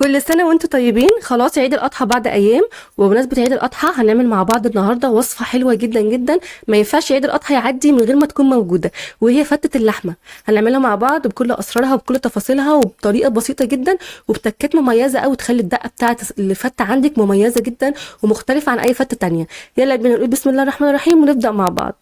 كل سنة وانتم طيبين. خلاص عيد الأضحى بعد أيام، وبمناسبة عيد الأضحى هنعمل مع بعض النهاردة وصفة حلوة جدا جدا. ما ينفعش عيد الأضحى يعدي من غير ما تكون موجودة، وهي فتة اللحمة. هنعملها مع بعض بكل أسرارها وبكل تفاصيلها وبطريقة بسيطة جدا وبتكات مميزة أوي تخلي الدقة بتاعت الفتة عندك مميزة جدا ومختلفة عن أي فتة تانية. يلا بينا نقول بسم الله الرحمن الرحيم ونبدأ مع بعض.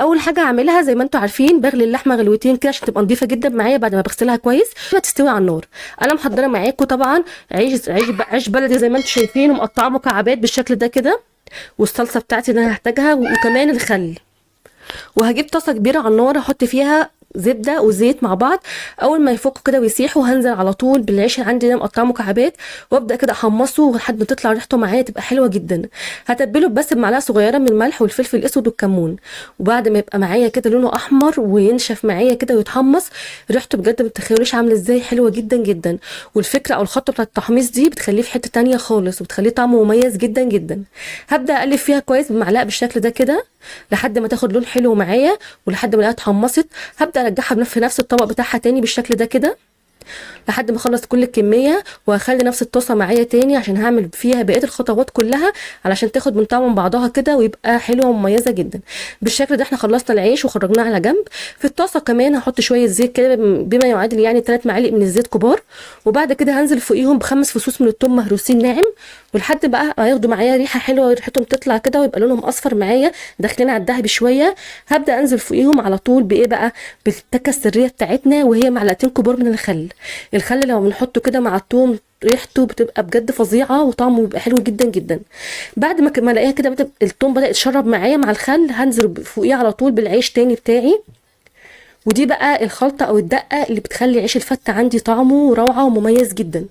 اول حاجه هعملها زي ما انتم عارفين بغلي اللحمه غلوتين كده عشان تبقى نظيفه جدا معايا بعد ما بغسلها كويس تستوي على النار. انا محضره معاكم طبعا عيش بلدي زي ما انتم شايفين ومقطعه مكعبات بالشكل ده كده، والصلصه بتاعتي اللي انا هحتاجها وكمان الخل. وهجيب طاسه كبيره على النار احط فيها زبده وزيت مع بعض. اول ما يفكوا كده ويسيحوا هنزل على طول بالعيش اللي عندي ده مقطعه مكعبات وابدا كده احمصه لحد ما تطلع ريحته معايا تبقى حلوه جدا. هتبله بس بمعلقه صغيره من الملح والفلفل الاسود والكمون، وبعد ما يبقى معايا كده لونه احمر وينشف معايا كده ويتحمص ريحته بجد ما تتخيلوش عامله ازاي حلوه جدا جدا. والفكره او الخطه بتاعه التحميص دي بتخليه في حته تانية خالص وبتخليه طعمه مميز جدا جدا. هبدا اقلب فيها كويس بمعلقه بالشكل ده كده لحد ما تاخد لون حلو معايا ولحد ما الاقيها اتحمصت. هبدا ارجعها في نفس الطبق بتاعها تاني بالشكل ده كده لحد ما اخلص كل الكميه، وهخلي نفس الطاسه معايا تاني عشان هعمل فيها بقيه الخطوات كلها علشان تاخد من طعم بعضها كده ويبقى حلوه ومميزه جدا. بالشكل ده احنا خلصنا العيش وخرجناه على جنب. في الطاسه كمان هحط شويه زيت كده بما يعادل يعني 3 معالق من الزيت كبار، وبعد كده هنزل فوقيهم ب5 فصوص من الثوم مهروسين ناعم، ولحد بقى هياخدوا معايا ريحه حلوه وريحتهم تطلع كده ويبقى لونهم اصفر معايا داخلين على الدهبي شويه. هبدا انزل فوقيهم على طول بايه بقى؟ بالتكه السريه بتاعتنا وهي معلقتين كبار من الخل. الخل لو بنحطه كده مع الثوم ريحته بتبقى بجد فظيعه وطعمه بيبقى حلو جدا جدا. بعد ما الاقيها كده الثوم بدا يتشرب معايا مع الخل هنزل فوقيه على طول بالعيش تاني بتاعي. ودي بقى الخلطه او الدقه اللي بتخلي عيش الفته عندي طعمه روعه ومميز جدا.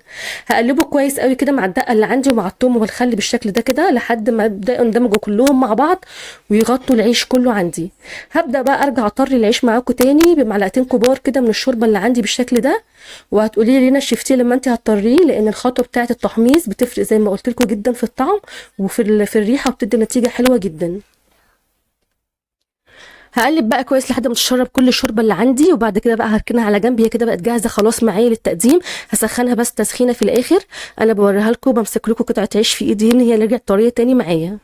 هقلبه كويس قوي كده مع الدقه اللي عندي ومع الثوم والخل بالشكل ده كده لحد ما يبداوا يندمجوا كلهم مع بعض ويغطوا العيش كله عندي. هبدا بقى ارجع اطري العيش معاكم تاني بمعلقتين كبار كده من الشوربه اللي عندي بالشكل ده، وهتقولي لي نشفتيه لما انت هتطريه لان الخطوه بتاعه التحميص بتفرق زي ما قلت لكم جدا في الطعم وفي الريحه وبتدي نتيجه حلوه جدا. هقلب بقى كويس لحد ما تشرب كل الشوربه اللي عندي، وبعد كده بقى هركنها على جنب. هي كده بقت جاهزه خلاص معايا للتقديم. هسخنها بس تسخينه في الاخر. انا بوريها لكم بمسك لكم قطعه عيش في ايدي ان هي رجعت طريه تاني معايا.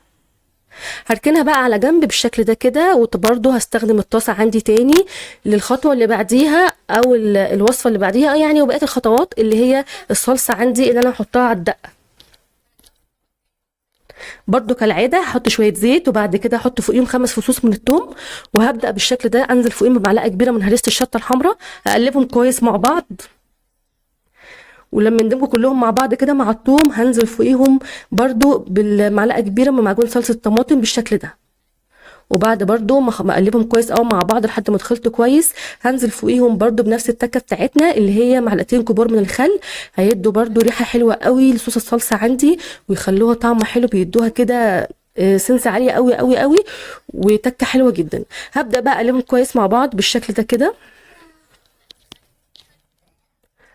هركنها بقى على جنب بالشكل ده كده، وبرده هستخدم الطاسه عندي تاني للخطوه اللي بعديها او الوصفه اللي بعديها يعني، وبقيه الخطوات اللي هي الصلصه عندي اللي انا هحطها على الدقه. برضو كالعاده هحط شويه زيت وبعد كده احط فوقيهم 5 فصوص من الثوم، وهبدا بالشكل ده انزل فوقيهم بمعلقه كبيره من هريسه الشطه الحمراء. اقلبهم كويس مع بعض، ولما يندمجوا كلهم مع بعض كده مع الثوم هنزل فوقيهم برضو بالمعلقه كبيره من معجون صلصه طماطم بالشكل ده. وبعد برضو ما اقلبهم كويس قوي مع بعض لحد ما تخلطوا كويس هنزل فوقيهم برضو بنفس التكه بتاعتنا اللي هي معلقتين كبار من الخل. هيدوا برضو ريحه حلوه قوي لصوص الصلصه عندي ويخلوها طعم حلو، بيدوها كده سنس عاليه قوي قوي قوي وتكه حلوه جدا. هبدا بقى اقلبهم كويس مع بعض بالشكل ده كده،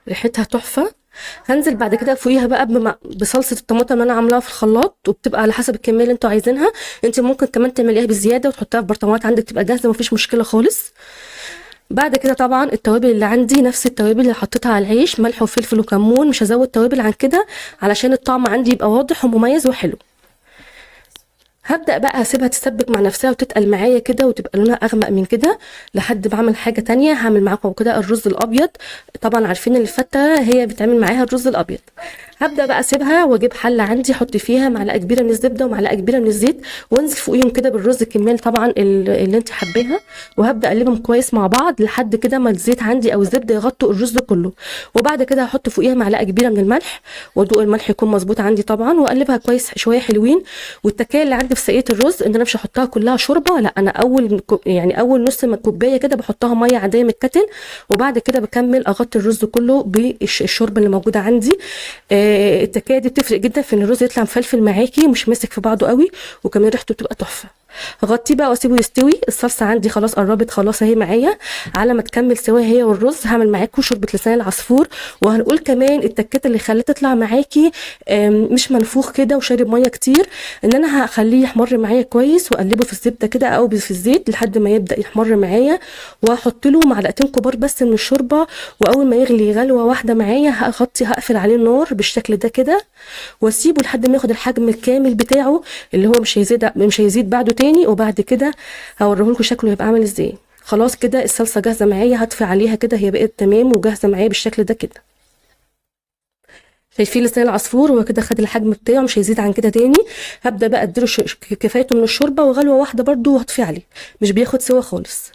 ريحتها تحفه. هنزل بعد كده فوقيها بقى بصلصه الطماطم اللي انا عاملاها في الخلاط، وبتبقى على حسب الكميه اللي انتوا عايزينها. انت ممكن كمان تعمليها بزياده وتحطيها في برطمانات عندك تبقى جاهزه مفيش مشكله خالص. بعد كده طبعا التوابل اللي عندي نفس التوابل اللي حطيتها على العيش، ملح وفلفل وكمون، مش هزود توابل عن كده علشان الطعم عندي يبقى واضح ومميز وحلو. هبدأ بقى هسيبها تسبك مع نفسها وتتقل معايا كده وتبقى لونها اغمق من كده لحد ما اعمل حاجه تانية. هعمل معاكم كده الرز الابيض. طبعا عارفين ان الفته هي بتعمل معاها الرز الابيض. هبدا بقى اسيبها واجيب حله عندي احط فيها معلقه كبيره من الزبده ومعلقه كبيره من الزيت وانزل فوقيهم كده بالرز الكميه طبعا اللي انت حباها، وهبدا اقلبهم كويس مع بعض لحد كده ما الزيت عندي او الزبده يغطوا الرز كله. وبعد كده هحط فوقيها معلقه كبيره من الملح وادوق الملح يكون مظبوط عندي طبعا، واقلبها كويس شويه حلوين. والتكايه اللي عندي في سقيه الرز ان انا مش هحطها كلها شوربه، لا انا اول نص كوبايه كده بحطها ميه عاديه من الكتل، وبعد كده بكمل اغطي الرز كله بالشوربه اللي موجوده عندي. التكايه دي بتفرق جدا في ان الرز يطلع مفلفل معاكي مش ماسك في بعضه قوي، وكمان ريحته بتبقى تحفه. هغطيه بقى واسيبه يستوي. الصلصه عندي خلاص قربت خلاص اهي معايا. على ما تكمل سوا هي والرز هعمل معاكم شوربه لسان العصفور، وهنقول كمان التكات اللي خلاه تطلع معاكي مش منفوخ كده وشارب ميه كتير، ان انا هخليه يحمر معايا كويس واقلبه في الزبده كده او في الزيت لحد ما يبدا يحمر معايا، وهحط له معلقتين كبار بس من الشوربه، واول ما يغلي غلوه واحده معايا هقفل عليه النار بالشكل ده كده، واسيبه لحد ما ياخد الحجم الكامل بتاعه اللي هو مش هيزيد بعده تاني. وبعد كده هوريهولكوا شكله هيبقى عامل ازاي. خلاص كده الصلصه جاهزه معايا، هطفي عليها كده هي بقت تمام وجاهزه معايا بالشكل ده كده. شايفين لسان العصفور هو كده خد الحجم بتاعه مش هيزيد عن كده تاني. هبدا بقى اديله كفايته من الشوربه وغلوه واحده برده وهطفي عليه، مش بياخد سوا خالص.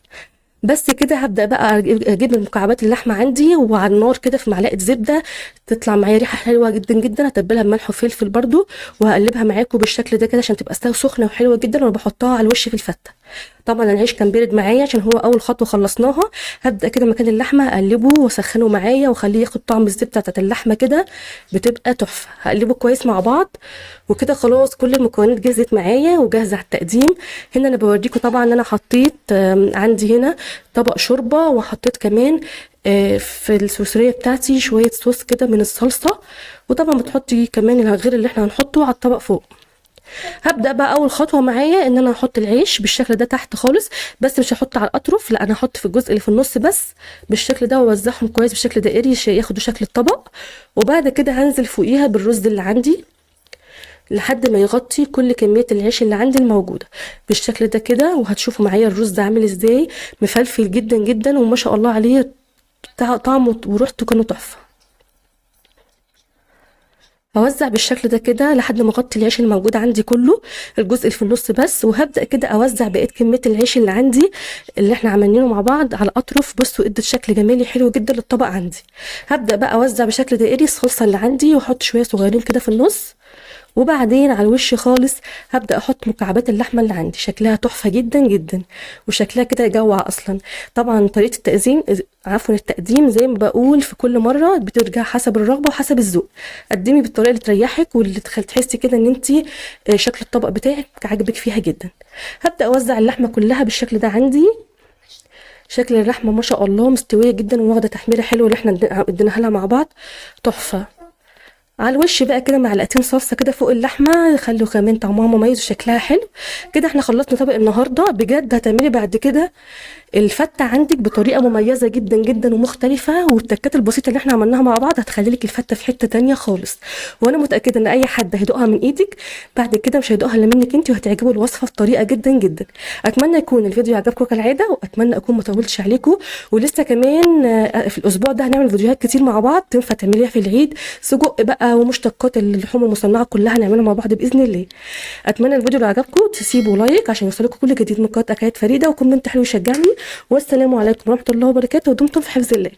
بس كده هبدا بقى اجيب المكعبات اللحمه عندي وعلى النار كده في معلقه زبده تطلع معايا ريحه حلوه جدا جدا. هتبلها بملح وفلفل برده وهقلبها معاكم بالشكل ده كده عشان تبقى سخنه وحلوه جدا، وانا بحطها على الوش في الفته. طبعا العيش كان بارد معايا عشان هو اول خطوه خلصناها. هبدا كده مكان اللحمه اقلبه واسخنه معايا واخليه ياخد طعم الزبده بتاعت اللحمه كده، بتبقى تحفه. هقلبه كويس مع بعض وكده خلاص كل المكونات جهزت معايا وجاهزه على التقديم. هنا انا بوريكم طبعا ان انا حطيت عندي هنا طبق شوربه، وحطيت كمان في السوسريه بتاعتي شويه صوص كده من الصلصه، وطبعا بتحطي كمان غير اللي احنا هنحطه على الطبق فوق. هبدا بقى اول خطوه معايا ان انا هحط العيش بالشكل ده تحت خالص، بس مش هحط على الاطراف، لا انا هحط في الجزء اللي في النص بس بالشكل ده، واوزعهم كويس بشكل دائري ياخدوا شكل الطبق. وبعد كده هنزل فوقيها بالرز اللي عندي لحد ما يغطي كل كميه العيش اللي عندي الموجوده بالشكل ده كده. وهتشوفوا معايا الرز ده عامل ازاي، مفلفل جدا جدا وما شاء الله عليه، طعمه وريحته كانوا تحفه. هوزع بالشكل ده كده لحد ما اغطي العيش الموجود عندي كله، الجزء اللي في النص بس. وهبدا كده اوزع بقيه كميه العيش اللي عندي اللي احنا عاملينه مع بعض على الاطراف. بصوا ادت شكل جمالي حلو جدا للطبق عندي. هبدا بقى اوزع بشكل دائري الصلصه اللي عندي واحط شويه صغيرين كده في النص، وبعدين على الوش خالص هبدا احط مكعبات اللحمه اللي عندي. شكلها تحفه جدا جدا وشكلها كده يجوع اصلا. طبعا طريقه التقديم زي ما بقول في كل مره بترجع حسب الرغبه وحسب الذوق. قدمي بالطريقه اللي تريحك واللي تحسي كده ان انت شكل الطبق بتاعك عاجبك فيها جدا. هبدا اوزع اللحمه كلها بالشكل ده عندي. شكل اللحمه ما شاء الله مستويه جدا وواخده تحميره حلوه اللي احنا اديناها لها مع بعض تحفه. على الوش بقى كده معلقتين صلصه كده فوق اللحمه يخلوا كمان طعمها مميز وشكلها حلو كده. احنا خلصنا طبق النهارده. بجد هتعملي بعد كده الفته عندك بطريقه مميزه جدا جدا ومختلفه، والتكات البسيطه اللي احنا عملناها مع بعض هتخلي لك الفته في حته تانية خالص. وانا متاكده ان اي حد هيدوقها من ايدك بعد كده مش هيدوقها الا منك انت، وهتعجبه الوصفه بطريقه جدا جدا. اتمنى يكون الفيديو عجبكم كالعاده، واتمنى اكون ما طولتش عليكم. ولسه كمان في الاسبوع ده هنعمل فيديوهات كتير مع بعض تنفع تعمليها في العيد، سجق بقى ومشتقات اللحوم المصنعه كلها هنعملها مع بعض باذن الله. اتمنى الفيديو لو عجبكم تسيبوا لايك عشان يوصلكم كل جديد من قناه اكلات فريده، وكومنت حلو يشجعني. والسلام عليكم ورحمه الله وبركاته، ودمتم في حفظ الله.